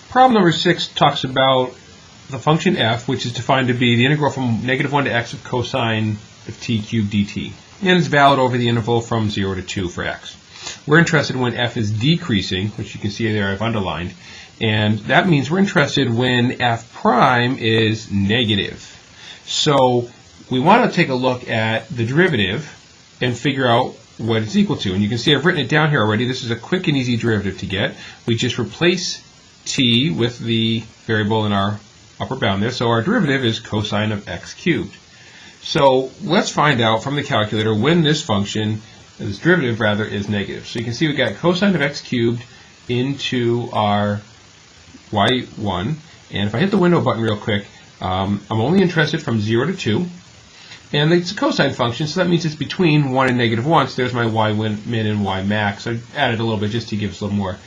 Problem number 6 talks about the function f, which is defined to be the integral from -1 to x of cosine of t cubed dt. And it's valid over the interval from 0 to 2 for x. We're interested when f is decreasing, which you can see there I've underlined. And that means we're interested when f prime is negative. So we want to take a look at the derivative and figure out what it's equal to. And you can see I've written it down here already. This is a quick and easy derivative to get. We just replace t with the variable in our upper bound there. So our derivative is cosine of x cubed. So let's find out from the calculator when this function, this derivative rather, is negative. So you can see we got cosine of x cubed into our y1. And if I hit the window button real quick, I'm only interested from 0 to 2. And it's a cosine function, so that means it's between 1 and -1. So there's my y min and y max. I added a little bit just to give us a little more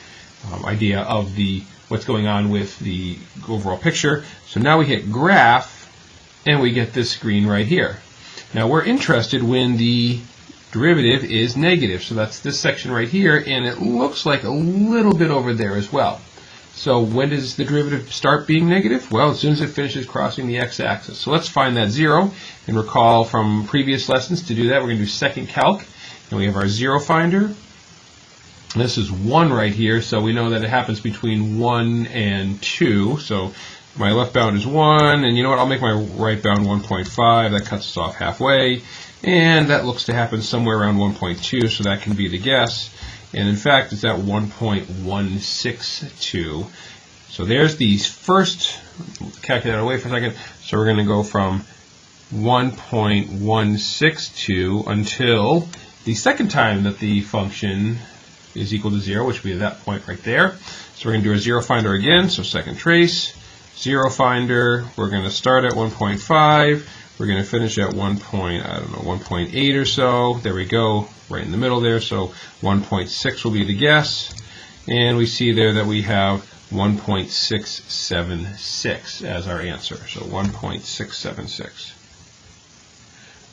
idea of what's going on with the overall picture. So now we hit graph, and we get this screen right here. Now we're interested when the derivative is negative. So that's this section right here, and it looks like a little bit over there as well. So when does the derivative start being negative? Well, as soon as it finishes crossing the x-axis. So let's find that 0, and recall from previous lessons to do that we're going to do second calc, and we have our 0 finder. This is 1 right here, so we know that it happens between 1 and 2. So my left bound is 1, and you know what, I'll make my right bound 1.5. That cuts us off halfway, and that looks to happen somewhere around 1.2, so that can be the guess. And in fact, it's at 1.162. So there's the first, calculate that away for a second. So we're going to go from 1.162 until the second time that the function is equal to 0, which would be at that point right there. So we're going to do a 0 finder again. So second trace, 0 finder. We're going to start at 1.5. We're going to finish at 1.8 or so. There we go, right in the middle there. So 1.6 will be the guess. And we see there that we have 1.676 as our answer. So 1.676.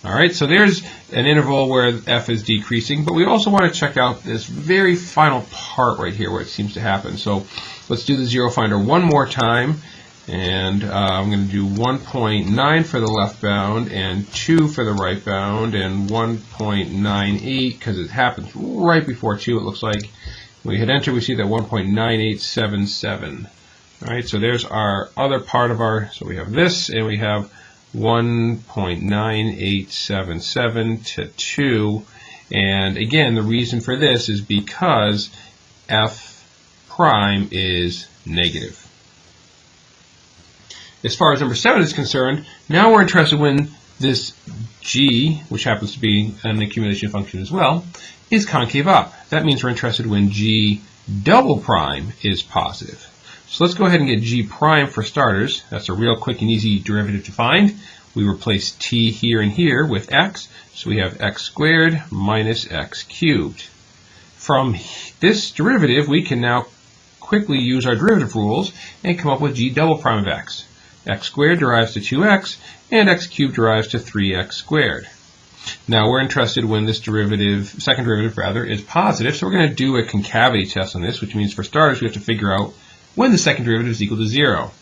All right, so there's an interval where f is decreasing, but we also want to check out this very final part right here where it seems to happen. So let's do the 0 finder one more time. And I'm going to do 1.9 for the left bound and 2 for the right bound and 1.98 because it happens right before 2, it looks like. When we hit enter, we see that 1.9877. All right, so there's our other part of our, so we have this and we have 1.9877 to 2. And again, the reason for this is because f prime is negative. As far as number 7 is concerned, now we're interested when this g, which happens to be an accumulation function as well, is concave up. That means we're interested when g double prime is positive. So let's go ahead and get g prime for starters. That's a real quick and easy derivative to find. We replace t here and here with x, so we have x squared minus x cubed. From this derivative, we can now quickly use our derivative rules and come up with g double prime of x. X squared derives to 2x, and x cubed derives to 3x squared. Now we're interested when this derivative, second derivative rather, is positive, so we're going to do a concavity test on this, which means for starters we have to figure out when the second derivative is equal to 0.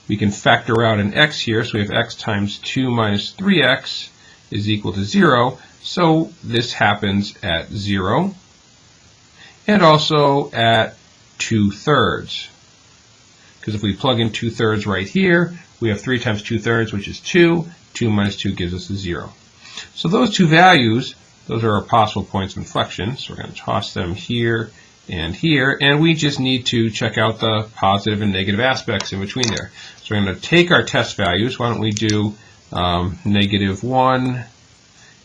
We can factor out an x here, so we have x times 2 minus 3x is equal to 0, so this happens at 0, and also at 2/3. Because if we plug in 2/3 right here, we have 3 times 2/3, which is 2. 2 minus 2 gives us a 0. So those two values, those are our possible points of inflection. So we're going to toss them here, and we just need to check out the positive and negative aspects in between there. So we're going to take our test values. Why don't we do -1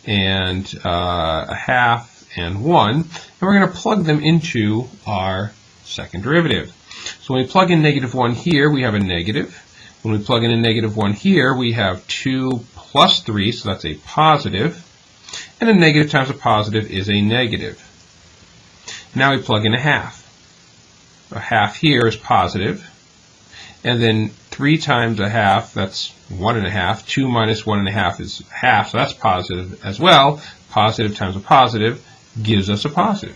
and a half and 1, and we're going to plug them into our second derivative. So when we plug in -1 here, we have a negative. When we plug in a -1 here, we have 2 plus 3, so that's a positive. And a negative times a positive is a negative. Now we plug in a half. A half here is positive. And then 3 times a half, that's 1.5. 2 minus 1.5 is half, so that's positive as well. Positive times a positive gives us a positive.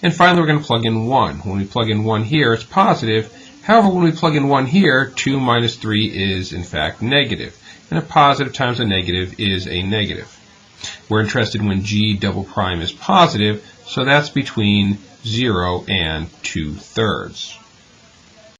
And finally, we're going to plug in 1. When we plug in 1 here, it's positive, However, when we plug in 1 here, 2 minus 3 is in fact negative. And a positive times a negative is a negative. We're interested when G double prime is positive, so that's between 0 and 2/3.